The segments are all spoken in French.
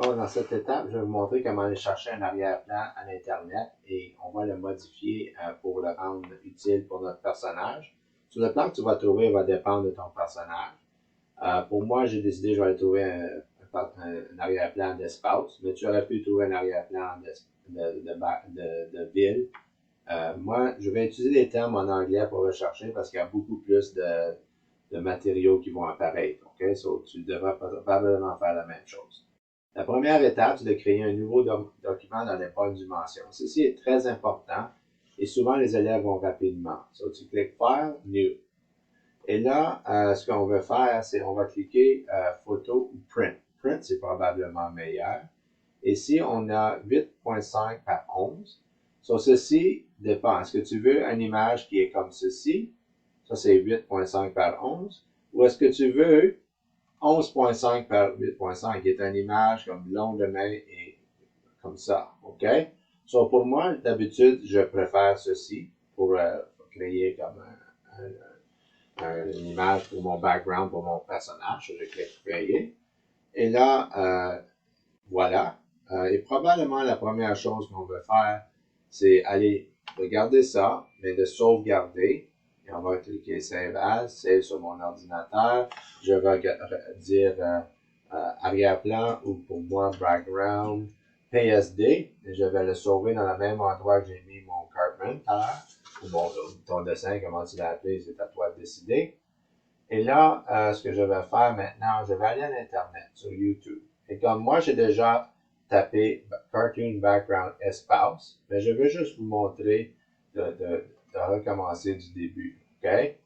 Bon, dans cette étape, je vais vous montrer comment aller chercher un arrière-plan à l'Internet et on va le modifier pour le rendre utile pour notre personnage. Sur le plan que tu vas trouver va dépendre de ton personnage. Pour moi, j'ai décidé que je vais aller trouver un arrière-plan d'espace, mais tu aurais pu trouver un arrière-plan de ville. Moi, je vais utiliser les termes en anglais pour rechercher parce qu'il y a beaucoup plus de matériaux qui vont apparaître. Okay? So, tu devras probablement faire la même chose. La première étape, c'est de créer un nouveau document dans les bonnes dimensions. Ceci est très important et souvent les élèves vont rapidement. So, tu cliques File, New. Et là, ce qu'on veut faire, c'est on va cliquer Photo ou Print. Print, c'est probablement meilleur. Ici, on a 8.5 par 11. So, ceci dépend. Est-ce que tu veux une image qui est comme ceci? Ça, c'est 8.5 par 11. Ou est-ce que tu veux 11.5 par 8.5, qui est une image comme long de main et comme ça, OK? So, pour moi, d'habitude, je préfère ceci pour créer comme une image pour mon background, pour mon personnage. Je clique créer. Et là, voilà. Et probablement, la première chose qu'on veut faire, c'est aller regarder ça, mais de sauvegarder. Et on va cliquer Save As, Save sur mon ordinateur. Je vais dire arrière-plan ou pour moi background PSD. Et je vais le sauver dans le même endroit que j'ai mis mon Cartman tout à l'heure. Ou ton dessin, comment tu l'as appelé, c'est à toi de décider. Et là, ce que je vais faire maintenant, je vais aller à l'Internet, sur YouTube. Et comme moi, j'ai déjà tapé Cartoon Background Espace, mais je veux juste vous montrer de recommencer du début. OK?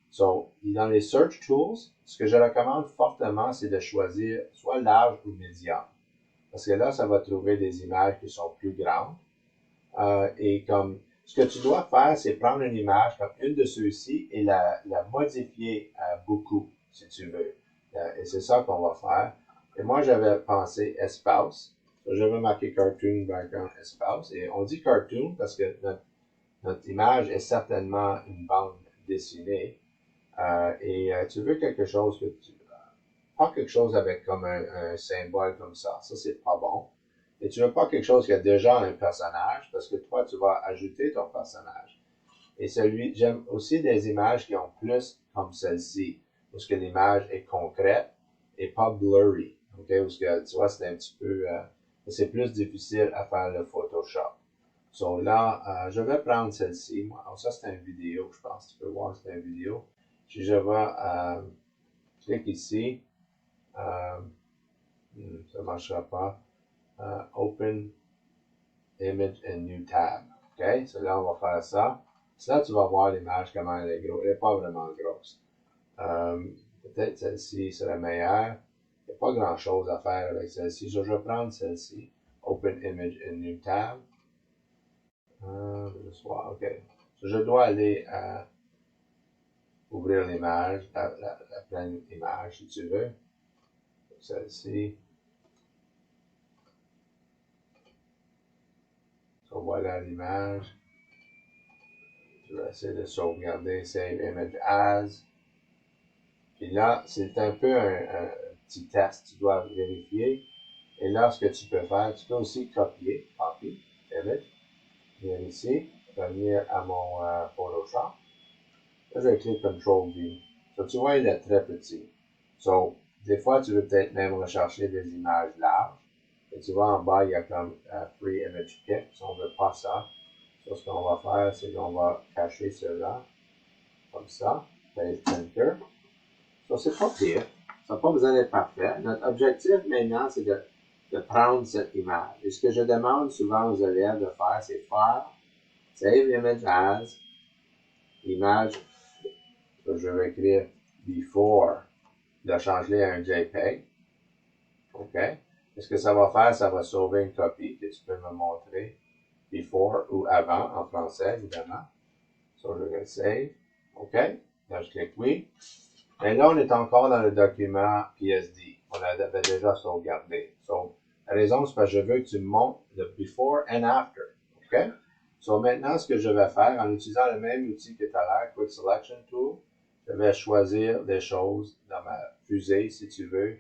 So, dans les Search Tools, ce que je recommande fortement, c'est de choisir soit large ou médium. Parce que là, ça va trouver des images qui sont plus grandes. Et comme ce que tu dois faire, c'est prendre une image comme une de ceux-ci et la modifier beaucoup, si tu veux. Et c'est ça qu'on va faire. Et moi, j'avais pensé espace. Je vais marquer Cartoon Background Espace. Et on dit Cartoon parce que notre image est certainement une bande dessinée. Tu veux quelque chose que tu... pas quelque chose avec comme un symbole comme ça. Ça, c'est pas bon. Et tu veux pas quelque chose qui a déjà un personnage, parce que toi, tu vas ajouter ton personnage. Et j'aime aussi des images qui ont plus comme celle-ci, où ce que l'image est concrète et pas blurry. OK? Où ce que, tu vois, c'est un petit peu, c'est plus difficile à faire le Photoshop. So là, je vais prendre celle-ci. Alors, ça, c'est une vidéo, je pense. Tu peux voir, c'est une vidéo. Puis je vais, cliquer ici. Ça marchera pas. Open Image and New Tab. OK? So là, on va faire ça. Ça, tu vas voir l'image, comment elle est grosse. Elle n'est pas vraiment grosse. Peut-être celle-ci serait meilleure. Il n'y a pas grand-chose à faire avec celle-ci. So, je vais prendre celle-ci. Open Image and New Tab. Juste voir. OK. So, je dois aller ouvrir l'image, la pleine image, si tu veux. Celle-ci. So, voilà l'image. Je vais essayer de sauvegarder, Save Image As. Puis là, c'est un peu un petit test, tu dois vérifier. Et là, ce que tu peux faire, tu peux aussi copier, copy, image, venir ici, revenir à mon Photoshop. Là, je clique Ctrl-V. So, tu vois, il est très petit. So, des fois, tu veux peut-être même rechercher des images larges. Et tu vois, en bas, il y a comme Free Image Kit. Si on ne veut pas ça, so, ce qu'on va faire, c'est qu'on va cacher cela, comme ça. Paste Enter. So, c'est pas pire. Ça n'a pas besoin d'être parfait. Notre objectif maintenant, c'est de prendre cette image. Et ce que je demande souvent aux élèves de faire, c'est faire Save Image As, image, je vais écrire Before, de changer à un JPEG. OK? Et ce que ça va faire, ça va sauver une copie que tu peux me montrer Before ou avant, en français, évidemment. So, je vais Save. OK? Là, je clique Oui. Et là, on est encore dans le document PSD. On l'avait déjà sauvegardé. So, la raison, c'est parce que je veux que tu montres le before and after. OK? So, maintenant, ce que je vais faire, en utilisant le même outil que tout à l'heure, Quick Selection Tool, je vais choisir des choses dans ma fusée, si tu veux.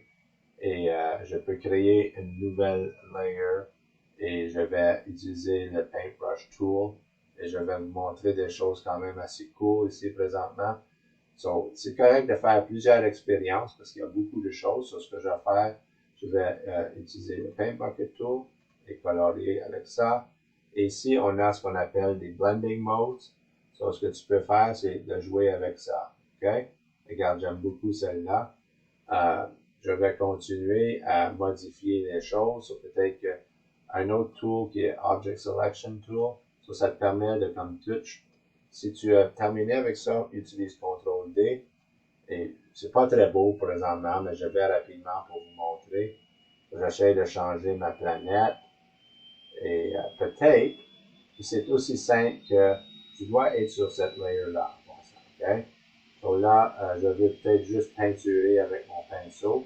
et je peux créer une nouvelle layer et je vais utiliser le Paintbrush Tool et je vais vous montrer des choses quand même assez cool ici présentement. So, c'est correct de faire plusieurs expériences parce qu'il y a beaucoup de choses. So, ce que je vais faire, je vais utiliser le Paint Bucket Tool et colorier avec ça. Et ici, on a ce qu'on appelle des blending modes. So, ce que tu peux faire, c'est de jouer avec ça. OK? Regarde, j'aime beaucoup celle-là. Je vais continuer à modifier les choses. So, peut-être qu'un autre tool qui est Object Selection Tool. So, ça te permet de, comme touch. Si tu as terminé avec ça, utilise CTRL-D. Et c'est pas très beau présentement, mais je vais rapidement pour vous montrer. J'essaie de changer ma planète. Et peut-être, c'est aussi simple que tu dois être sur cette layer-là. OK? Donc là, je vais peut-être juste peinturer avec mon pinceau.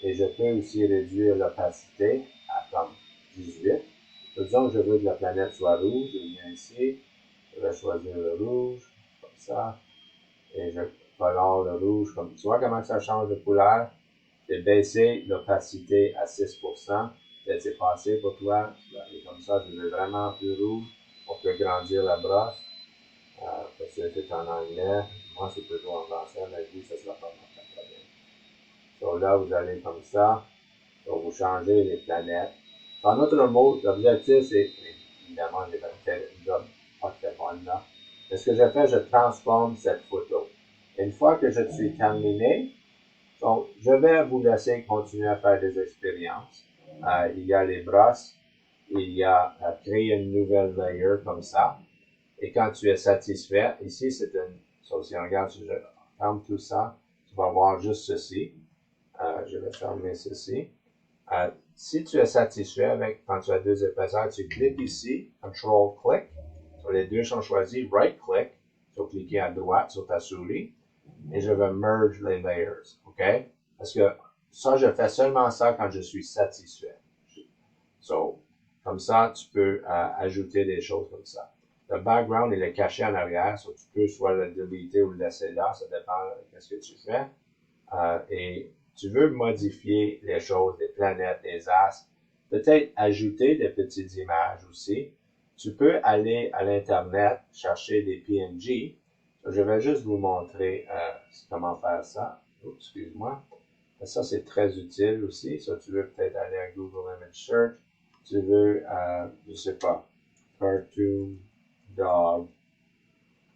Et je peux aussi réduire l'opacité à comme 18. Disons que je veux que la planète soit rouge. Je viens ici. Je vais choisir le rouge, comme ça. Et je colore le rouge comme tu vois comment ça change de couleur. J'ai baissé l'opacité à 6%. Peut-être c'est passé pour toi. Et comme ça, je veux vraiment plus rouge. On peut grandir la brosse. Parce que c'est en anglais. Moi, c'est plutôt en français, mais vous, ça sera pas très bien. Donc là, vous allez comme ça. Donc, vous changez les planètes. En autre mot, l'objectif, c'est, évidemment, j'ai fait une job pas très bonne là. Mais ce que je fais, je transforme cette photo. Une fois que je suis terminé, donc, je vais vous laisser continuer à faire des expériences. Il y a les brosses. Il y a créer une nouvelle layer comme ça. Et quand tu es satisfait, ici, c'est une, so, si on regarde, si je ferme tout ça, tu vas voir juste ceci. Je vais fermer ceci. Si tu es satisfait avec, quand tu as deux épaisseurs, tu cliques ici, Control-Click. So, les deux sont choisis, Right-Click. Tu vas cliquer à droite sur ta souris. Et je vais merge les layers. OK? Parce que ça, je fais seulement ça quand je suis satisfait. So, comme ça, tu peux ajouter des choses comme ça. Le background, il est caché en arrière. So, tu peux soit le deleter ou le laisser là. Ça dépend de ce que tu fais. Et tu veux modifier les choses, les planètes, les astres, peut-être ajouter des petites images aussi. Tu peux aller à l'Internet chercher des PNG. Je vais juste vous montrer comment faire ça. Oups, excuse-moi. Ça, c'est très utile aussi. Ça, tu veux peut-être aller à Google Image Search. Tu veux, je sais pas, Cartoon Dog.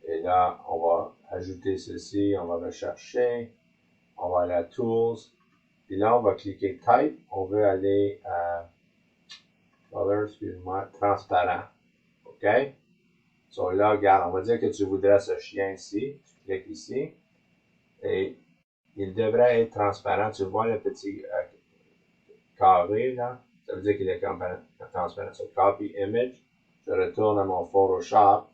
Et là, on va ajouter ceci. On va rechercher. On va aller à Tools. Puis là, on va cliquer Type. On veut aller à Color, excuse-moi, transparent. OK? So là, regarde, on va dire que tu voudrais ce chien ici. Tu cliques ici. Et il devrait être transparent. Tu vois le petit carré là? Ça veut dire qu'il est transparent. So, Copy Image. Je retourne à mon Photoshop.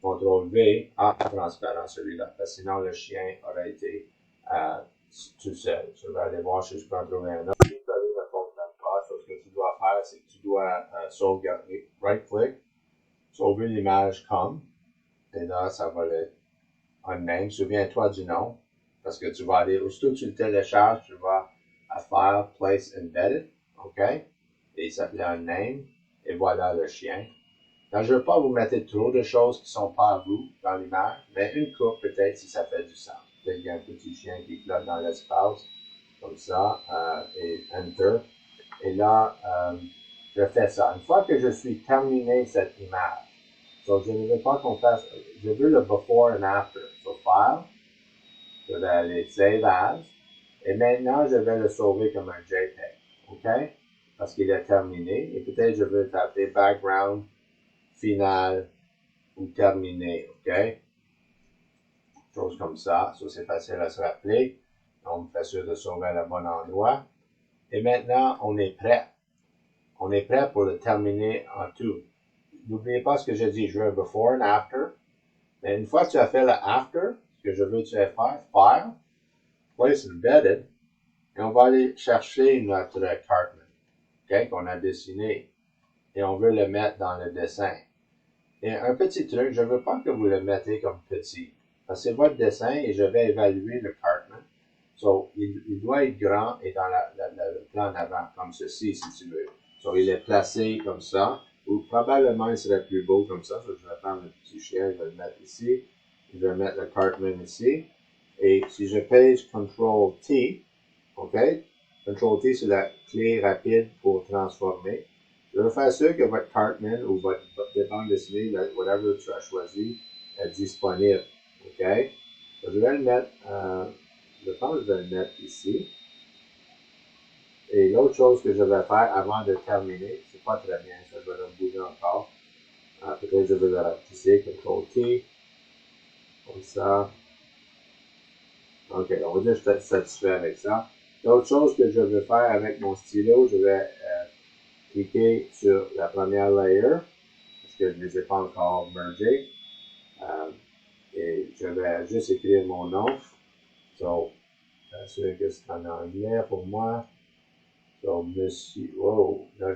CTRL-V. Transparent celui-là. Parce que sinon, le chien aurait été tout seul. Je vais aller voir si je peux en trouver un autre. Ce que tu dois faire, c'est que tu dois sauvegarder. Right-click. Sauver l'image comme. Et là, ça va le unnamed. Souviens-toi du nom. Parce que tu vas aller, aussitôt que tu le télécharges, tu vas à File, Place Embedded. OK? Et il s'appelait Unnamed. Et voilà le chien. Là, je ne veux pas vous mettre trop de choses qui ne sont pas à vous dans l'image, mais une coupe peut-être si ça fait du sens. Peut-être qu'il y a un petit chien qui flotte dans l'espace, comme ça, et Enter. Et là, je fais ça. Une fois que je suis terminé cette image, donc je ne veux pas qu'on fasse, je veux le before and after. So File, je vais aller Save As, et maintenant je vais le sauver comme un JPEG, OK? Parce qu'il est terminé, et peut-être je veux taper Background, Final, ou Terminé, OK? Chose comme ça, c'est facile à se rappeler. On fait sûr de sauver à le bon endroit. Et maintenant, on est prêt. On est prêt pour le terminer en tout. N'oubliez pas ce que j'ai dit, je veux un before and after. Mais une fois que tu as fait le after, ce que je veux que tu aies fait, File, Place Embedded, et on va aller chercher notre Cartman, OK, qu'on a dessiné. Et on veut le mettre dans le dessin. Et un petit truc, je ne veux pas que vous le mettez comme petit. Parce que c'est votre dessin et je vais évaluer le Cartman. So, il doit être grand et dans le plan en avant, comme ceci, si tu veux. So, il est placé comme ça, ou probablement il serait plus beau comme ça. So, je vais prendre le petit chien, je vais le mettre ici. Je vais mettre le Cartman ici. Et si je pèse Ctrl-T, OK? Ctrl-T, c'est la clé rapide pour transformer. Je veux faire sûr que votre Cartman ou votre bande dessinée, whatever tu as choisi, est disponible. OK? Je vais le mettre, je pense que je vais le mettre ici. Et l'autre chose que je vais faire avant de terminer, c'est pas très bien, ça je vais le bouger encore. Peut-être je vais le rapetisser, Ctrl-T, comme ça. OK, on va dire que je suis satisfait avec ça. L'autre chose que je veux faire avec mon stylo, je vais cliquer sur la première layer, parce que je ne les ai pas encore mergés. Et je vais juste écrire mon nom. So, sûr que c'est en anglais pour moi. So, monsieur, wow, là,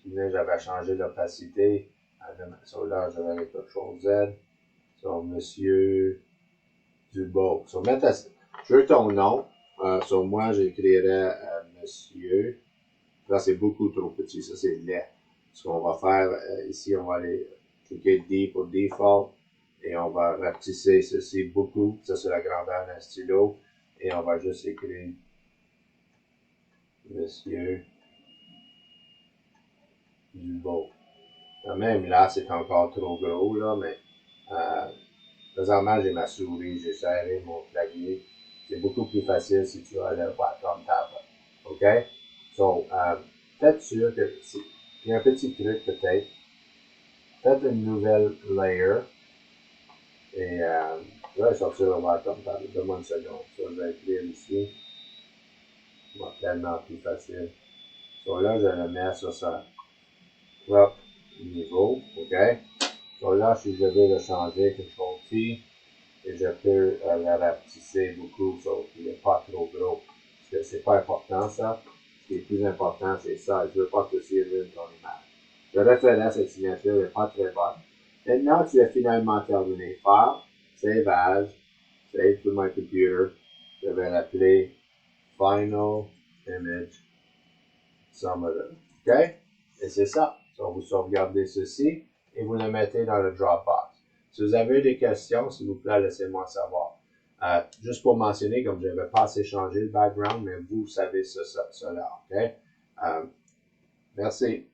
j'avais changé l'opacité. So, là, je vais avec Ctrl Z. So, monsieur Dubois. So, je veux ton nom. So, moi, j'écrirais monsieur. Là, c'est beaucoup trop petit. Ça, c'est laid. Ce qu'on va faire ici, on va aller cliquer D pour default. Et on va rapetisser ceci beaucoup. Ça, c'est la grandeur d'un stylo. Et on va juste écrire monsieur Dubois. Même là, c'est encore trop gros, là, mais présentement, j'ai ma souris, j'ai serré mon clavier. C'est beaucoup plus facile si tu as le bottom tablet. OK? So, faites sûr que il y a un petit truc peut-être. Faites une nouvelle layer. Et je vais sortir le bottom tablet. Donne-moi une seconde. Ça, je vais écrire ici. Ça va tellement plus facile. So, là, je le mets sur ça. Crop niveau. OK? So, là, si je veux le changer, Ctrl-T. Et je peux le rapetisser beaucoup, so il n'est pas trop gros. Parce que c'est pas important, ça. Ce qui est plus important, c'est ça. Je veux pas que tu ruines ton image. Le référent à cette signature n'est pas très bonne. Maintenant, tu as finalement terminé. File, Save As, Save to my computer. Je vais l'appeler Final Image Summary. OK? Et c'est ça. So, vous sauvegardez ceci et vous le mettez dans le Dropbox. Si vous avez des questions, s'il vous plaît, laissez-moi savoir. Juste pour mentionner, comme je n'avais pas assez changé le background, mais vous savez cela. OK? Merci.